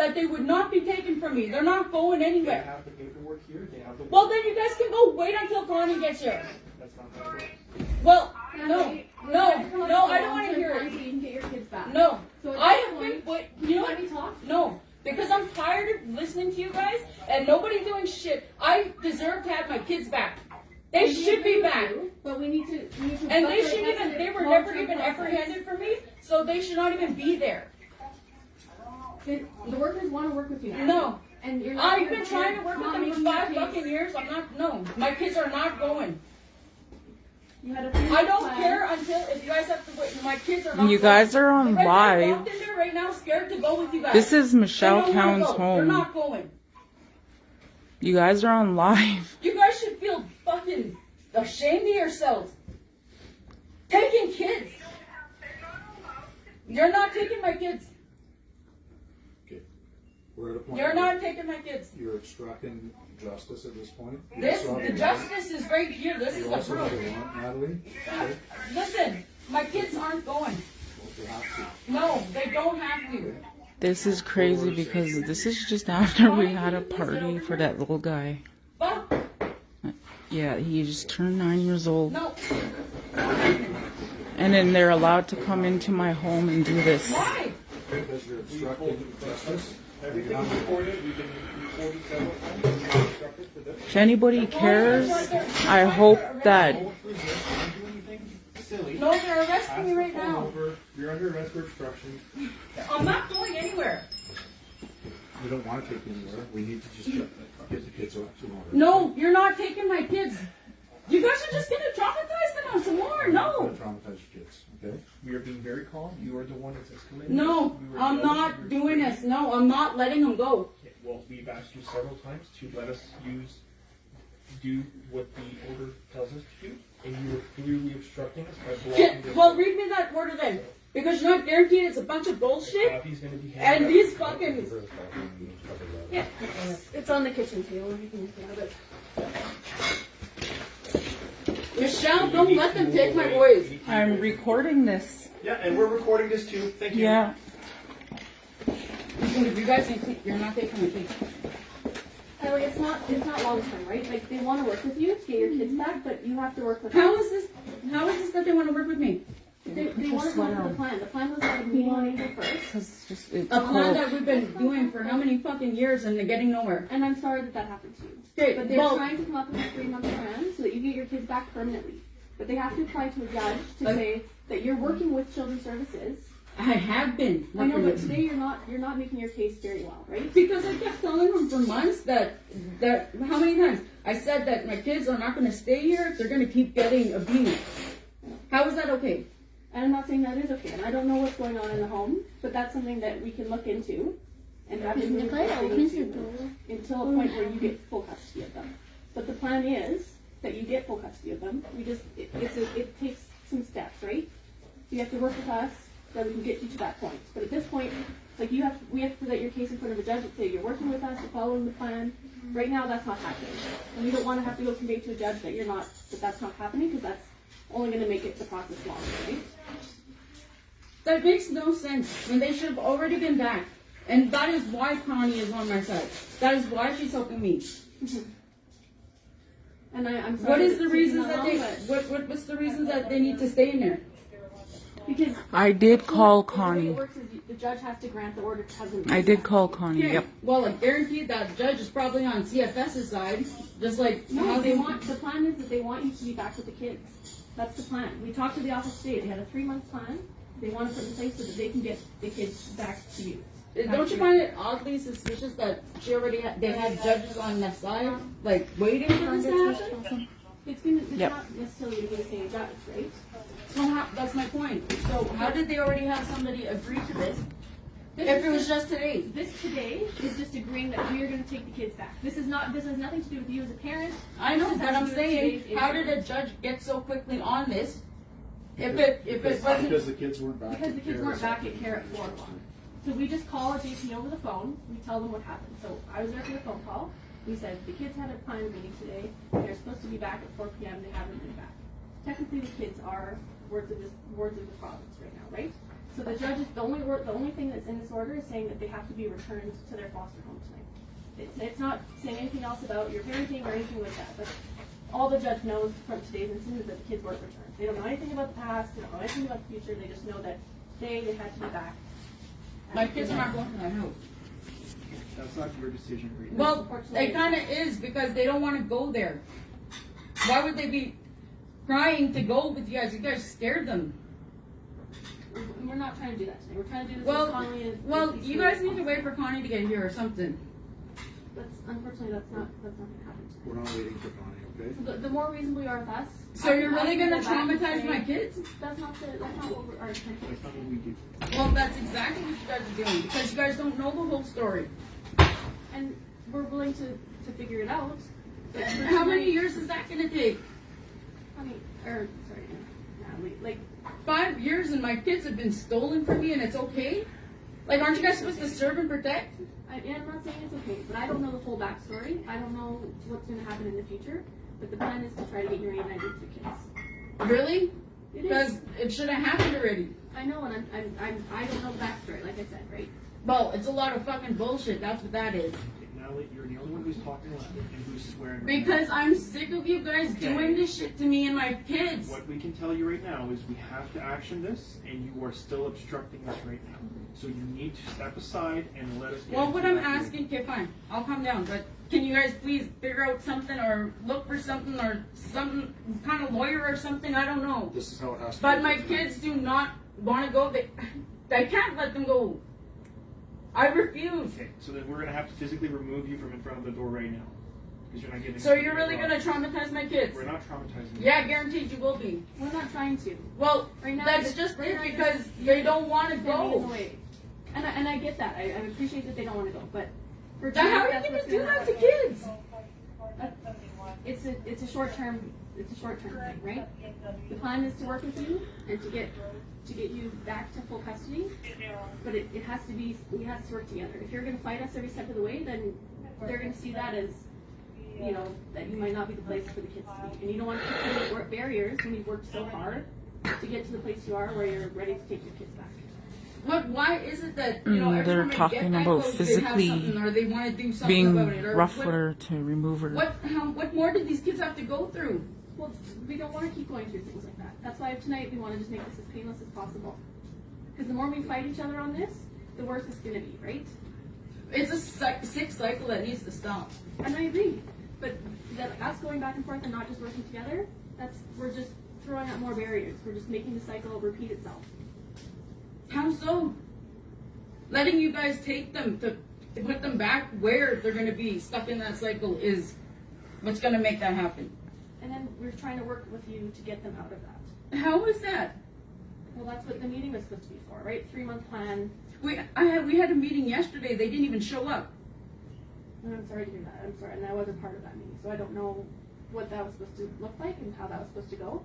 that they would not be taken from me. They're not going They anywhere. have the paperwork here. They have the. Well, then you guys can go wait until Connie gets here. That's not how it works. Well, no, I don't want to hear it. So you can get your kids back. No, So I have been, wait, you know let what? me talk. No, because I'm tired of listening to you guys and nobody doing shit. I deserve to have my kids back. They should be back. But we need to. And they shouldn't even, they were never even apprehended for me, so they should not even be there. The workers want to work with you now. No. And you're not. I've been trying to work with them for 5 fucking years. I'm not, no. My kids are not going. You had I don't care until, if you guys have to wait, my kids are not You going. guys are on Right, I live. walked in there right now scared to go with you guys. This is Michelle They don't wanna Cowan's go. They're home. not going. You guys are on live. You guys should feel fucking ashamed of yourselves. Taking kids. You're not taking my kids. Okay. We're at a point. You're where not taking my kids. You're obstructing justice at this point. The justice is right here. This is You the also proof. have a warrant, Natalie. Okay. Listen, my kids aren't going. Well, they have to. No, they don't have to. This is crazy because this is just after we had a party for that little guy. Fuck. Yeah, he just turned 9 years old. No. And then they're allowed to come into my home and do this. Why? Because you're obstructing justice. Everything's recorded. We've been recorded several times. We've been instructed for this. If anybody cares, I hope that Don't do anything silly. No, they're arresting Ask me to right pull now. over. You're under arrest for obstruction. I'm not going anywhere. We don't want to take you anywhere. We need to just get the kids off tomorrow. No, you're not taking my kids. You guys are just gonna traumatize them some more. We're not No. going to traumatize your kids, okay? We are being very calm. You are the one that's escalating. No, You are I'm the not one doing this. No, I'm not letting them go. Okay, well, we've asked you several times to let us do what the order tells us to do, and you were clearly obstructing us by blocking this. Well, read me that order then. Because you're not guaranteed it's a bunch of bullshit. Copy's gonna be handed And out. these fucking... Yeah, it's on the kitchen table. You can grab it. Michelle, don't let them take my voice. I'm recording this. Yeah, and we're recording this too. Thank you. Yeah. You guys think you're not taking my kids. Ellie, it's not long term, right? Like they want to work with you to get your kids back, but you have to work with them. How is this that they want to work with me? They want to come up with a plan. The plan was at a meeting on April 1st. Because it's A plan cold. that we've been doing for how many fucking years and they're getting nowhere. And I'm sorry that happened to you. Okay, But they're well, trying to come up with a 3-month plan so that you get your kids back permanently. But they have to apply to a judge to say that you're working with Children's Services. I have been. I know, working but with today you're not making your case very well, right? Because I kept telling them for months that how many times I said that my kids are not going to stay here if they're going to keep getting abused. How is that okay? And I'm not saying that is okay. And I don't know what's going on in the home, but that's something that we can look into. And have to move until a point where you get full custody of them. But the plan is that you get full custody of them. It takes some steps, right? You have to work with us, then we can get you to that point. But at this point, like we have to present your case in front of a judge and say you're working with us, you're following the plan. Right now, that's not happening, and we don't want to have to go convey to a judge that that's not happening because that's only going to make the process longer, right? That makes no sense when they should have already been back. And that is why Connie is on my side. That is why she's helping me. And I'm sorry. What is that the it's reasons taken that they long, what's the reasons that they need to stay in there? because I did call the way Connie. it works is the judge has to grant the order to husband. I did call Connie. Okay. Yep. Well, I guarantee that judge is probably on CFS's side, just like No, how the plan is that they want you to be back with the kids. That's the plan. We talked to the office today. They had a 3-month plan. They want to put in place so that they can get the kids back to you. Don't you find it oddly suspicious that they had judges on their side, like waiting for this to happen? It's not necessarily to be the same judge, right? So that's my point. So how did they already have somebody agree to this? If it was just today. This today is just agreeing that we are going to take the kids back. This has nothing to do with you as a parent. I know, This but has I'm to do with saying, today's how issue. did a judge get so quickly on this? If it Because wasn't, the kids weren't back. Because the kids weren't back at at care at 4 o'clock. So we just call our JP over the phone. We tell them what happened. So I was there for the phone call. We said the kids had a planned meeting today. They're supposed to be back at 4 p.m. They haven't been back. Technically, the kids are wards of the province right now, right? So the judge is, the only thing that's in this order is saying that they have to be returned to their foster home tonight. It's not saying anything else about your parenting or anything like that. But all the judge knows from today's incident is that the kids weren't returned. They don't know anything about the past, they don't know anything about the future, they just know that they had to be back. My kids are not going to that house. That's not your decision, Rita. Well, it kind of is because they don't want to go there. Why would they be crying to go with you guys? You guys scared them. We're not trying to do that today. We're trying to do this as calmly as Well, you guys need to wait for Connie to get here or something. Unfortunately, that's not going to happen today. We're not waiting for Connie, okay? So the more reasonable you are with us. So you're really going gonna traumatize my kids? That's not what we're That's not what we do. Well, that's exactly what you guys are doing because you guys don't know the whole story. And we're willing to figure it out. But How many years is that gonna take? Like 5 years and my kids have been stolen from me and it's okay? Like, aren't you guys supposed to serve and protect? I'm not saying it's okay, but I don't know the full backstory. I don't know what's going to happen in the future. But the plan is to try to get you reunited with the kids. Really? It Because is. it should have happened already. I know, and I don't know the backstory. Like I said, right? Well, it's a lot of fucking bullshit. That's what that is. Natalie, you're the only one who's talking loud and who's swearing. Right Because now. I'm sick of you guys doing this shit to me and my kids. What we can tell you right now is we have to action this, and you are still obstructing us right now. So you need to step aside and let us get Well, into what I'm that asking, okay, fine. I'll calm down. But can you guys please figure out something or look for something or some kind of lawyer or something? I don't know. This is how it has to But be. my kids do not want to go. I can't let them go. I refuse. Okay, so then we're gonna have to physically remove you from in front of the door right now. Because you're not getting. So you're really gonna traumatize my kids? We're not traumatizing you. Yeah, guaranteed you will be. We're not trying to. Well, Right now, that's you're- just right it now, you're because just- they don't want to Standing in the go. way. And I get that. I appreciate that they don't want to go, but for Now, how are you that's gonna what's do gonna that to happen. kids? It's a short term thing, right? The plan is to work with you and to get you back to full custody, but it has to be, we have to work together. If you're going to fight us every step of the way, then they're going to see that as, you know, that you might not be the place for the kids to be, and you don't want to keep putting barriers when you've worked so hard to get to the place you are where you're ready to take your kids back. What? Why is it that you know every They're time I get talking that about close, physically they have something or they want to do something being about it? Or rough what, with her to remove her. what more did these kids have to go through? Well, we don't want to keep going through things like that. That's why tonight we want to just make this as painless as possible. Because the more we fight each other on this, the worse it's going to be, right? It's a sick cycle that needs to stop. And I agree. But us going back and forth and not just working together, we're just throwing out more barriers. We're just making the cycle repeat itself. How so? Letting you guys take them to put them back where they're going to be stuck in that cycle is what's going to make that happen. And then we're trying to work with you to get them out of that. How is that? Well, that's what the meeting was supposed to be for, right? 3-month plan. We had a meeting yesterday. They didn't even show up. And I'm sorry to hear that. I'm sorry. And I wasn't part of that meeting. So I don't know what that was supposed to look like and how that was supposed to go.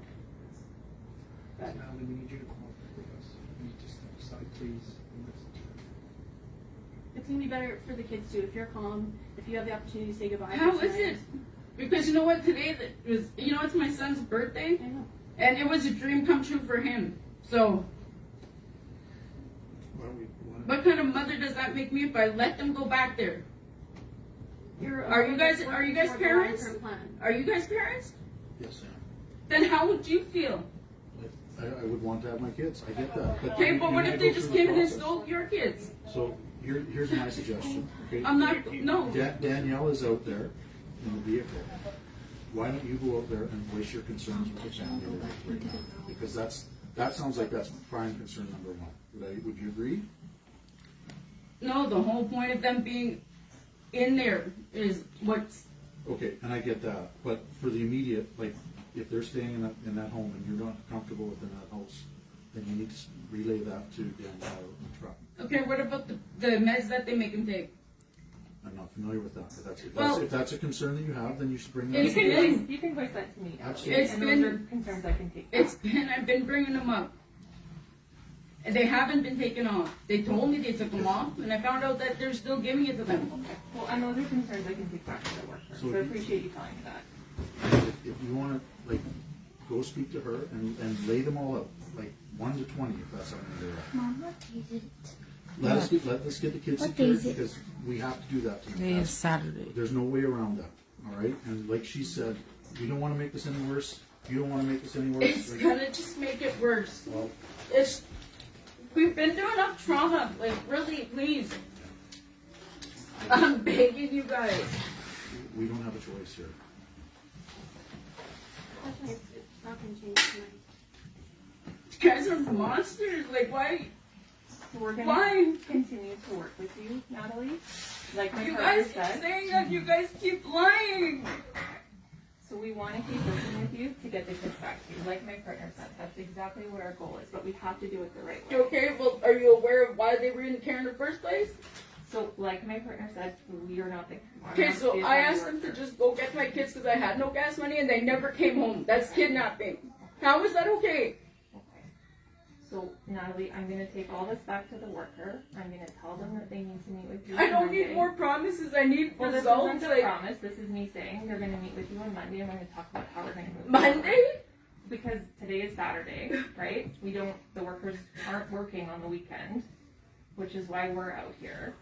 But Natalie, we need you to cooperate with us. You need to step aside, please. and listen to us. it's going to be better for the kids too. If you're calm, if you have the opportunity to say goodbye. How for is tonight. it? Because you know what? Today was, you know, it's my son's birthday. I know. And it was a dream come true for him. So, what kind of mother does that make me if I let them go back there? Are you guys parents? Are you guys parents? Yes, ma'am. Then how would you feel? I would want to have my kids. I get that. Okay, but what you if may they go just through the came in and process. stole your kids? So here's my suggestion. Okay? I'm not, no. Danielle is out there in the vehicle. Why don't you go out there and voice your concerns with the family right now? Because that sounds like that's prime concern number one. Would you agree? No, the whole point of them being in there is what's, Okay, and I get that. But for the immediate, like, if they're staying in that home and you're not comfortable within that house, then you need to relay that to Danielle in the truck. okay, what about the meds that they make them take? I'm not familiar with that, but Well- if that's a concern that you have, then you should bring that It's up. been- You can voice that to me. Absolutely. It's and been- those are concerns I can take. I've been bringing them up. And they haven't been taken off. They told me they took them off, and I found out that they're still giving it to them. Well, and those are concerns I can take back to the workforce. So So I if you- appreciate you telling me that. If you want to, like, go speak to her and lay them all out, like, 1 to 20, if that's something they're at. Mom, what day is it? Let us get the kids What day secured is it? because we have to do that Today tonight. is Saturday. There's no way around that, all right? And like she said, we don't want to make this any worse. You don't want to make this any worse. It's Like, gonna just make it worse. well, We've been through enough trauma. Like, really, please. I'm begging you guys. we don't have a choice here. Definitely, it's not gonna change tonight. You guys are monsters. Like, why? So we're gonna Why? continue to work with you, Natalie. Like my You partner guys keep said. saying that. You guys keep lying. So we want to keep working with you to get the kids back to you. Like my partner said, that's exactly what our goal is, but we have to do it the right way. Okay, well, are you aware of why they were in care in the first place? So like my partner said, we are not the Okay, so I asked them to just go get my kids because I had no gas money and they never came home. That's kidnapping. How is that okay? Okay. So Natalie, I'm gonna take all this back to the worker. I'm gonna tell them that they need to meet with you. I on don't need Monday. more promises. I need Well, this results. isn't a Like, promise. This is me saying they're gonna meet with you on Monday and we're gonna talk about how we're gonna move. Monday? Because today is Saturday, right? The workers aren't working on the weekend, which is why we're out here.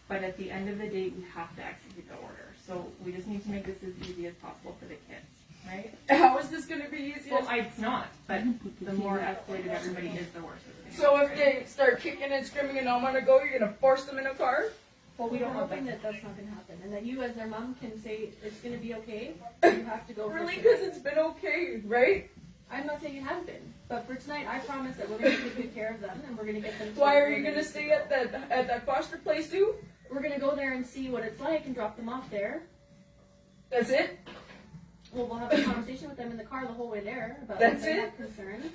But at the end of the day, we have to execute the order. So we just need to make this as easy as possible for the kids, right? How is this going to be easy? Well, it's not, but the more escalated everybody is, the worse it's So gonna if be, right? they start kicking and screaming and don't want to go, you're going to force them in a car? Well, we We're don't want hoping that. that that's not gonna happen, and that you as their mom can say it's gonna be okay. You have to go. for Really? tonight. Because it's been okay, right? I'm not saying it has been, but for tonight, I promise that we're gonna take good care of them, and we're gonna get them. To Why where are you they going to need stay go. at that foster place too? We're gonna go there and see what it's like and drop them off there. That's it? Well, we'll have a conversation with them in the car the whole way there about That's if they it? have concerns.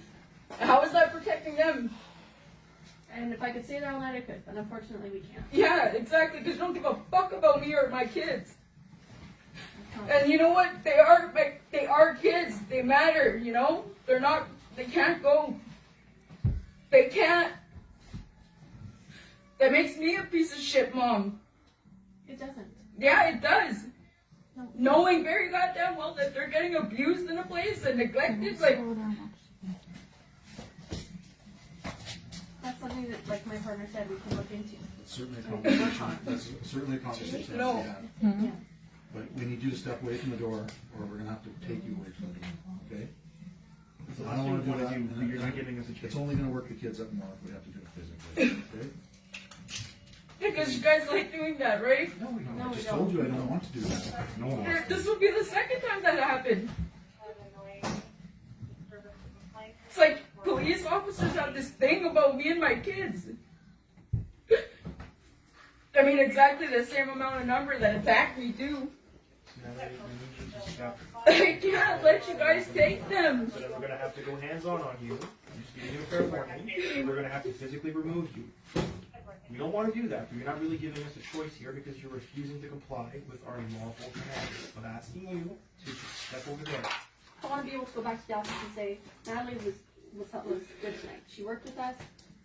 How is that protecting them? And if I could stay there all night, I could, but unfortunately, we can't. Yeah, exactly. Because you don't give a fuck about me or my kids. That's not- And you know what? They are kids. They matter, you know? They can't go. They can't. That makes me a piece of shit, Mom. It doesn't. Yeah, it does. No. Knowing very goddamn well that they're getting abused in a place and neglected, like, That's something that, like my partner said, we can look into. It's certainly a conversation. That's certainly a conversation. No. that's to be had. Yeah. But we need you to step away from the door, or we're gonna have to take you away from the door, okay? So I don't wanna do that, do, and you're not giving us a it's chance. only gonna work the kids up more if we have to do it physically, okay? because you guys like doing that, right? No, we don't. No, I we just don't. told you I don't want to do that. No one wants This will be the second time that happened. It's like police officers have this thing about me and my kids. I mean, exactly the same amount of number that attacked me too. Natalie, we need you to stop. I can't let you guys take them. So then we're gonna have to go hands-on on you. I'm just giving you a fair warning. We're gonna have to physically remove you. We don't want to do that, but you're not really giving us a choice here because you're refusing to comply with our lawful command of asking you to just step over there. I want to be able to go back to the office and say, Natalie was good tonight. She worked with us.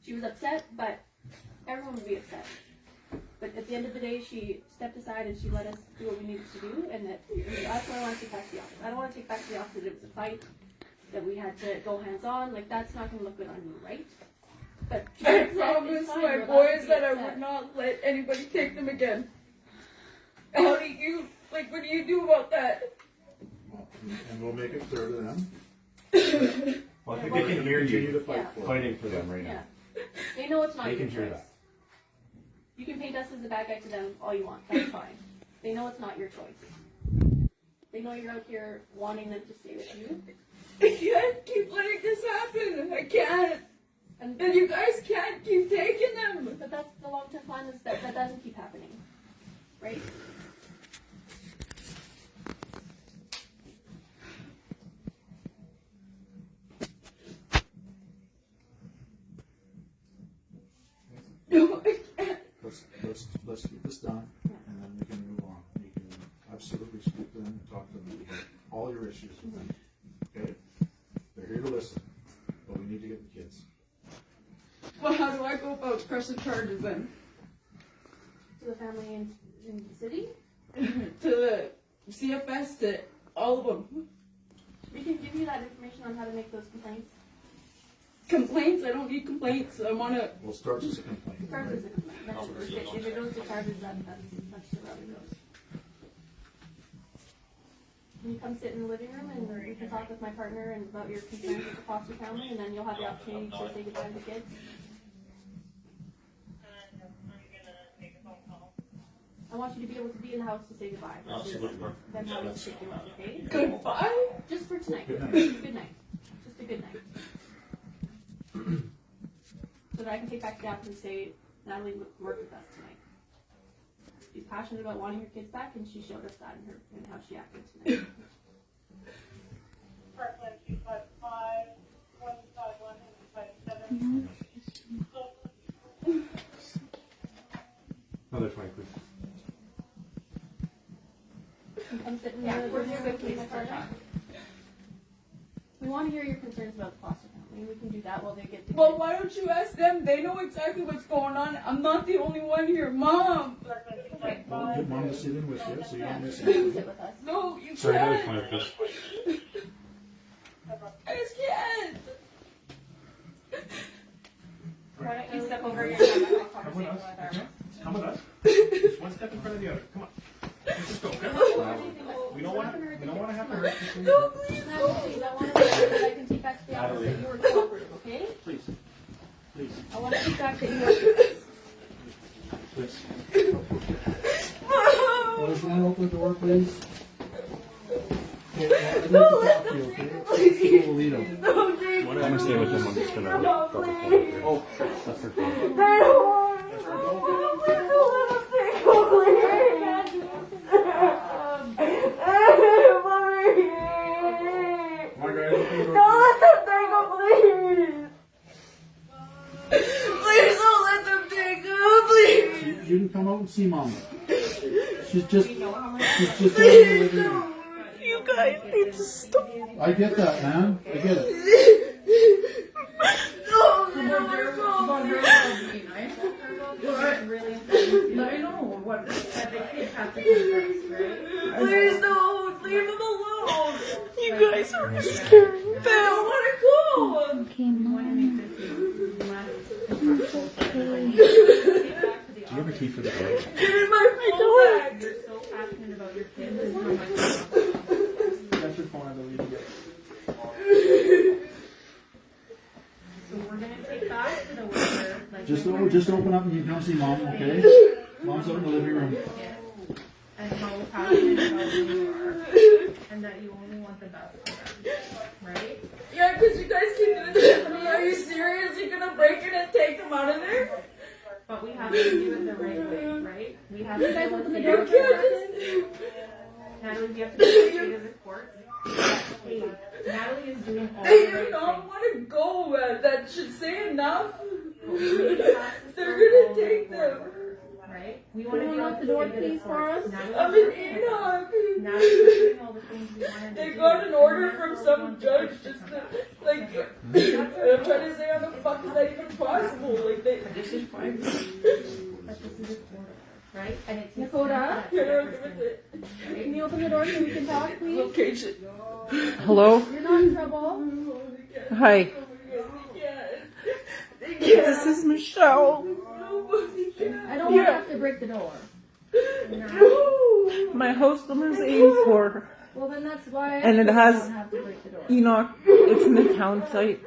She was upset, but everyone would be upset. But at the end of the day, she stepped aside and she let us do what we needed to do, and that's what I want to take back to the office. I don't want to take back to the office that it was a fight, that we had to go hands-on. Like, that's not going to look good on you, right? But I it's fine, promised we're my allowed to boys be that I upset. would not let anybody take them again. How do you, like, what do you do about that? Well, and we'll make it clear to them. Well, I think they can hear Continue you to fight Yeah. for it. fighting for them right Yeah. now. They know it's not They your can hear choice. that. You can paint us as the bad guy to them all you want. That's fine. They know it's not your choice. They know you're out here wanting them to stay with you. I can't keep letting this happen. I can't. And And you guys can't keep taking them. but that's the long-term plan is that doesn't keep happening, right? No, I can't. Let's get this done, and then we can move on. You can absolutely speak to them and talk to them about all your issues with them, okay? They're here to listen, but we need to get the kids. Well, how do I go about pressing charges then? To the family in the city, To the CFS, to all of them. we can give you that information on how to make those complaints. complaints. I don't need complaints. I want to. Well, it starts as a complaint. Starts as a complaint. That's it. If it goes to charges, that's the route it goes. Can you come sit in the living room and we can talk with my partner and about your concerns with the foster family, and then you'll have the opportunity to say goodbye to the kids. I want you to be able to be in the house to say goodbye. Absolutely. Then having to take you out, okay? Goodbye. Just for tonight. Good night. Good night. Just a good night. So that I can take back to Dad and say, Natalie worked with us tonight. She's passionate about wanting her kids back, and she showed us that in how she acted tonight. Another 20, please. Come sit in the living room with my partner. We want to hear your concerns about the foster family. We can do that while they get the Well, kids. why don't you ask them? They know exactly what's going on. I'm not the only one here, Mom. Well, get Mom to sit in with you so you don't miss You can anything. sit with us. No, you Sorry, another can't. 20, please. I just can't. Why don't you step over here and have a Come with conversation us. with our Okay? Come with us. Just one step in front of the other. Come on. Let's just go. We don't want to have to hurt you. No, please, I want to make sure that I can take back to the office that you were cooperative, okay? Please. Please. I want to take back that you were. Please. Well, can I open the door, please? Okay, well, I'd like to talk to you, okay? Let's go, Lito. I'm gonna stay with him. I'm just gonna drop a phone. Oh, that's her phone. Come on, guys, open the door. Please don't let them take her, please. You can come out and see Mom. She's just in the living room. You guys need to stop. I get that, man. I get it. I know what the kids have to do first, right? Please don't. Leave them alone. You guys are scaring me. They don't want to go. We want to make this less impactful. Get back to the Do you have a key for the door? Give me my phone back. You're so passionate about your kids and how much you love them. That's your phone, I believe. So we're gonna take back to the worker. Like Just open up and you can come see Mom, okay? Mom's out in the living room. and how passionate about who you are, and that you only want the best for them, right? Yeah, because you guys keep doing this to me. Are you serious? You're gonna break it and take them out of there? But we have to do it the right way, right? We have to You guys be able open to the say door, to please. Natalie, we have to say to the court that, hey, Natalie is doing all They the do right not things. want to go, man. That should say enough. But we have to start They're gonna all the take court them. orders, right? We want to Can be you able lock to the door, say to please, the for court, us? Natalie's I'm in working with us. Enoch. Natalie's doing all the things we wanted to They do. got an order And from therefore some we want the judge kids to just come to, back. like, I'm trying to say how the fuck is that even possible? Like, they. This is fine. But this is a court order, right? And it takes Dakota? time for You're that okay with person, it. right? Can you open the door so we can talk, please? Location. Hello? You're not in trouble. Hi. This is Michelle. I don't want to have to break the door. My house number is 84. Well, then that's why I And it has- don't have to break the door. Enoch. It's an account site.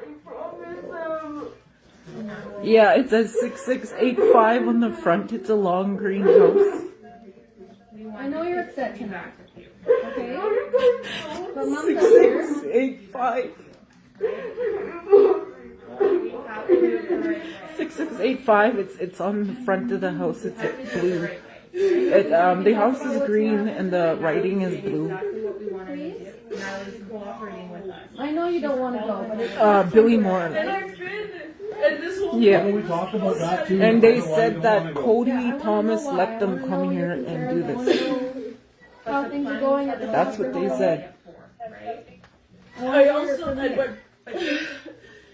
Yeah, it says 6685 on the front. It's a long green house. I know you're upset tonight, Back with you. okay? But Mom's not here. 6685. We have to do it the right way. 6685. It's on the front of the house. It's We have to do it the blue. right way. The house is green and the writing is blue. Exactly what we wanted to do. Natalie's cooperating with us. I know you don't want to go, but it's Billy Moore. And I've been, and this whole Yeah. We talked about that too. And they I don't know why you said don't that wanna go. Cody Yeah, I wanna Thomas know why. let I them wanna come know here your and concerns. do I wanna this. know how things are going at the That's what they said. Right? I also, but But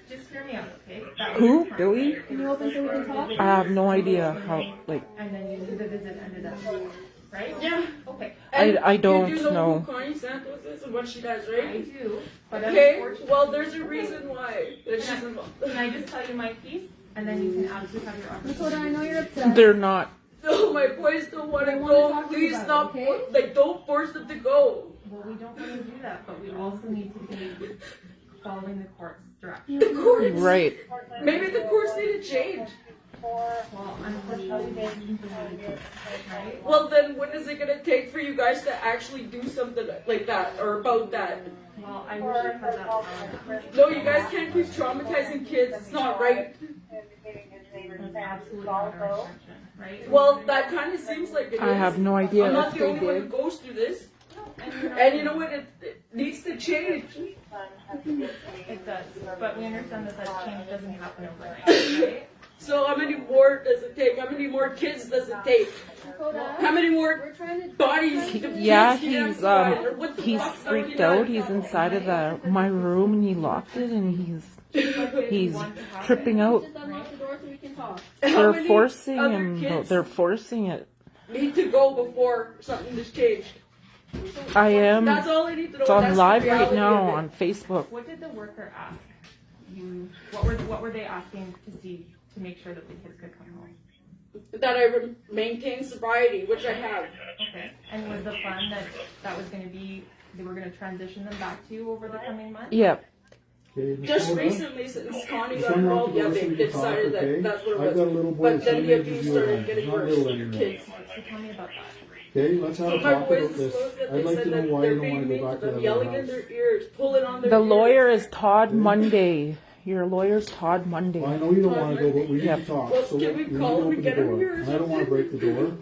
just hear me out, okay? That was Who? your plan, Billy? right? Can you open so we can talk? I have no idea how, like, And then you knew the visit ended up, right? yeah. Okay. I don't You do know. who Connie Santos is and what she does, I right? do. But Okay, unfortunately, well, there's a reason why that she's involved. can I just tell you my piece, and then you can absolutely have your opportunity. Dakota, I know you're upset. They're not. No, my boys don't want to I wanna go. talk to you Please about stop. it, okay? Like, don't force them to go. Well, we don't want to do that, but we also need to be following the court's direction. The courts. Right. Maybe the courts need to change. Well, unfortunately, this isn't the way to, right? Well, then what is it gonna take for you guys to actually do something like that or about that? Well, I wish I had that power. No, you guys can't keep traumatizing kids. It's not right. That's absolutely not our intention, right? Well, that kind of seems like it is. I have no idea I'm not if the they only one who did. goes through this. And And you know what? It needs to change. it does, but we understand that that change doesn't happen overnight, right? So how many more does it take? How many more kids does it take? Dakota, How many more we're trying to. bodies? Yeah, kids do you have he's to find? Or what the he's fuck's freaked going on? out. He's inside of my room and he locked it and he's tripping out. Just unlock the door so we can talk. How They're many forcing other him. kids They're forcing it. need to go before something is changed. I am. That's all I need to know. It's on That's the live right reality now of it. on Facebook. What did the worker ask you? What were they asking to see to make sure that the kids could come home? That I maintain sobriety, which I have. Okay. And was the plan that that was going to be they were going to transition them back to you over the coming months? Yep. Okay, Ms. Just Coda, recently, since Connie just got run around involved, the yeah, door so they we can talk, decided okay? that that's what it I've was. got a little boy But the then same the age as abuse you started are. getting He's not worse. little anymore. Kids. So tell me about that. Okay, let's have a My talk boys about this. disclosed that I'd they like said to know that why they're you don't being want to mean go to back to them, that yelling little in their house. ears, pulling on their The ears. lawyer is Todd Monday. Your lawyer's Todd Monday. Well, I know you don't want to go, but we need Yep. to talk. Well, So can we need to call him open and the get him door. here or And I don't want to break the door.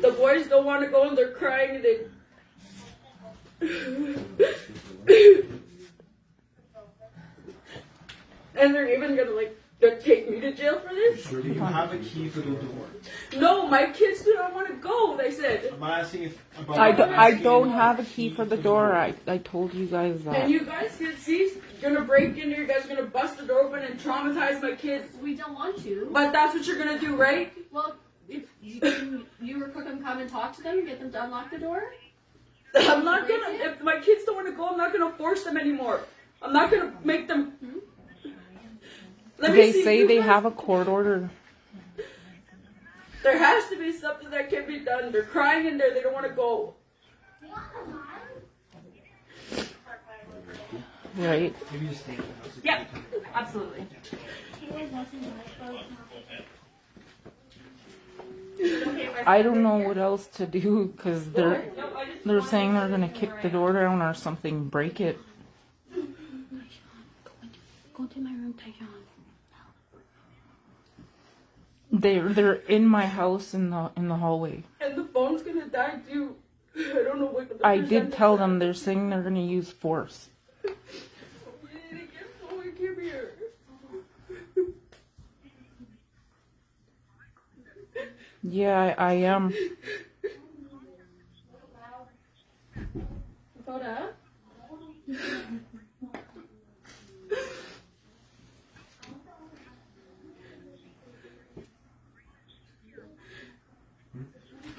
The boys don't want to go and they're crying and they. And they're even gonna take me to jail for this? Do you have a key for the door? No, my kids do not want to go. They said. I'm not asking if. About I don't have a key for the door. I told you guys And that. you guys can see, you're gonna break in here. You guys are gonna bust the door open and traumatize my kids. We don't want to. But that's what you're gonna do, right? Well, if you or Cookham come and talk to them and get them to unlock the door. I'm not gonna. If my kids don't want to go, I'm not gonna force them anymore. I'm not gonna make them. Let me They see, say you they guys- have a court order. There has to be something that can be done. They're crying in there. They don't want to go. Right. Maybe just stay in the house. Yep, absolutely. I don't know what else to do because they're saying they're gonna kick the door down or something, break it. Go to my room, Peigan. They're in my house in the hallway. And the phone's gonna die too. I don't know what. I did tell them they're saying they're gonna use force. You need to get phone. Come here. Yeah, I am. Dakota.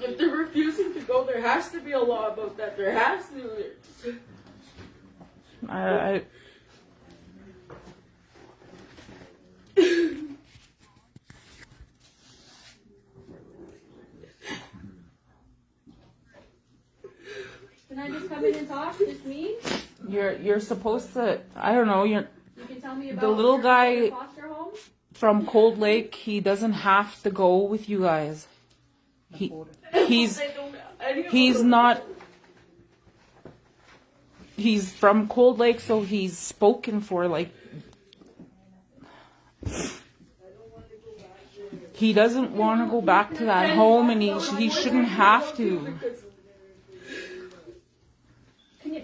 If they're refusing to go, there has to be a law about that. There has to. I Can I just come in and talk? Just me? you're supposed to. I don't know. You're You can tell me about The little your guy- foster home. from Cold Lake. He doesn't have to go with you guys. He's not. He's from Cold Lake, so he's spoken for. Like, he doesn't want to go back to that home, and he shouldn't have to.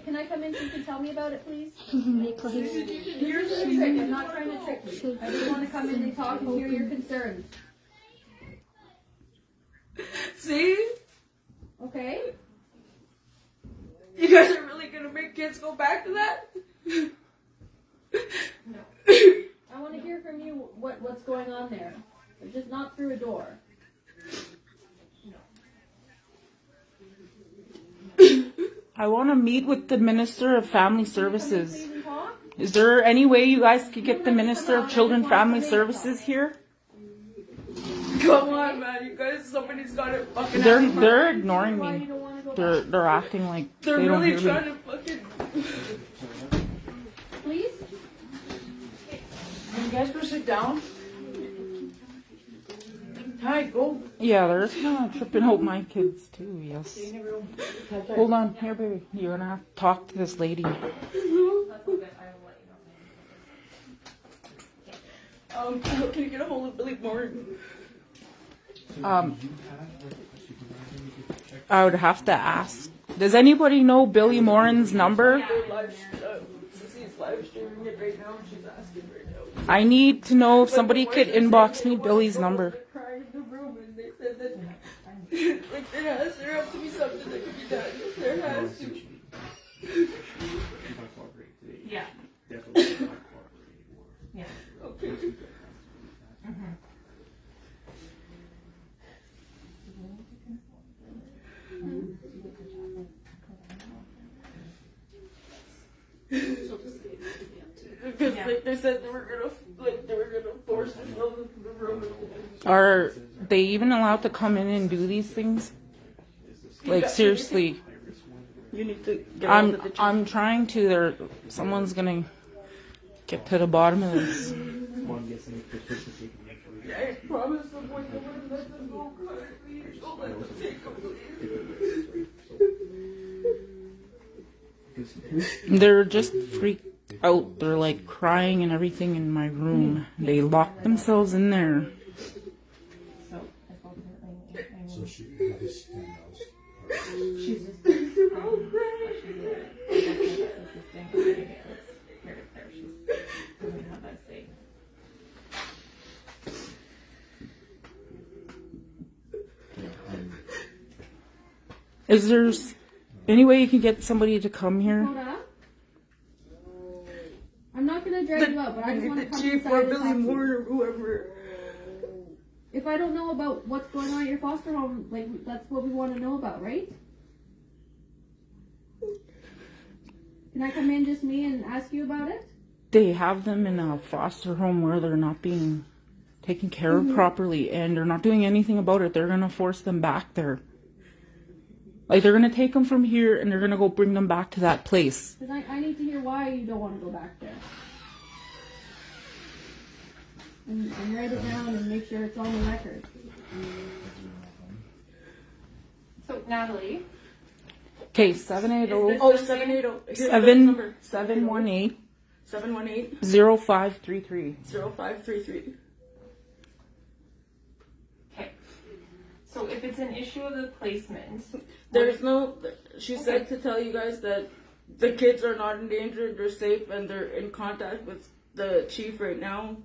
Can I come in so you can tell me about it, please? Here's the trick. I'm not trying to trick you. I just want to come in and talk and hear your concerns. See? Okay? You guys are really gonna make kids go back to that? I want to hear from you what's going on there. But just not through a door. I want to meet with the Minister of Family Services. Please and talk. Is there any way you guys could get the Minister of Children Family Services here? Come on, man. You guys, somebody's got it fucking. They're ignoring Why you me. don't want to go back? They're acting like They're they don't really hear trying me. to fucking. Please? You guys go sit down. Hi, go. Yeah, they're kind of tripping out my kids too. Yes. Hold on, here, baby. You're gonna have to talk to this lady. That's okay. I will let you know. Can you get a hold of Billy Morton? I would have to ask. Does anybody know Billy Morin's number? Sissy's live streaming it right now. She's asking right now. I need to know if somebody could inbox me Billy's number. Crying in the room, and they said that like there has to be something that can be done. There has to. Yeah. Definitely not cooperate. Yeah. Okay. Because like they said they were gonna force themselves into the room. Are they even allowed to come in and do these things? Like seriously, You need to get hold of the chief. I'm trying to. Someone's gonna get to the bottom of this. I promise them when they wouldn't let them go. Please don't let them take them. They're just freaked out. They're like crying and everything in my room. They locked themselves in there. So it's ultimately. So she has She's just. She's a assistant. Here to Claire. She's doesn't have that say. Is there any way you can get somebody to come here? Hold up. I'm not gonna drag you up, but I just want to The come chief inside or and Billy talk to Moore you. or whoever. If I don't know about what's going on at your foster home, like that's what we want to know about, right? Can I come in just me and ask you about it? They have them in a foster home where they're not being taken care of properly, and they're not doing anything about it. They're gonna force them back there. Like they're gonna take them from here and they're gonna go bring them back to that place. Because I need to hear why you don't want to go back there. And write it down and make sure it's on the record. So Natalie. Okay, 780 Oh, 780. 718 718 0533. 0533. Okay. So if it's an issue of the placement, There's no. She said to tell you guys that the kids are not endangered, they're safe, and they're in contact with the chief right now.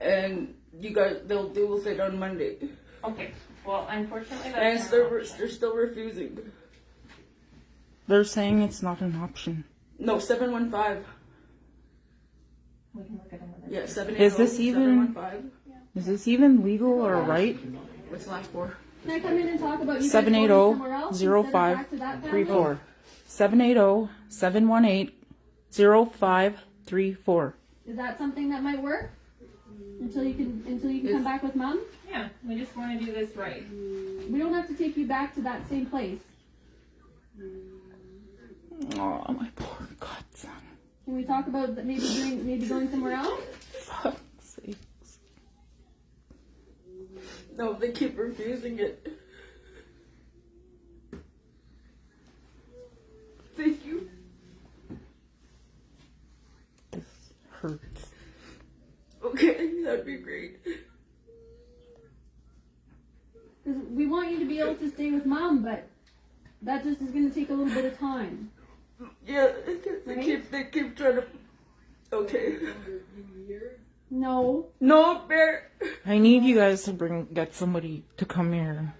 And you guys, they will sit on Monday. okay. Well, unfortunately, And that's they're still refusing. They're saying it's not an option. No, 715. we can look at another. Yeah, 780. Is this even- 715. Is this even legal or right? What's the last four? Can I come in and talk about you guys 780 going somewhere else instead of back to that family? 0534. 780 718 0534. Is that something that might work? Until you can come back with mom? Yeah, we just want to do this right. We don't have to take you back to that same place. Oh, my poor godson. Can we talk about maybe going somewhere else? Fuck's sake. No, they keep refusing it. Thank you. This hurts. Okay, that'd be great. Because we want you to be able to stay with mom, but that just is going to take a little bit of time. Yeah, they keep trying to. Okay. No. No, Bear. I need you guys to get somebody to come here.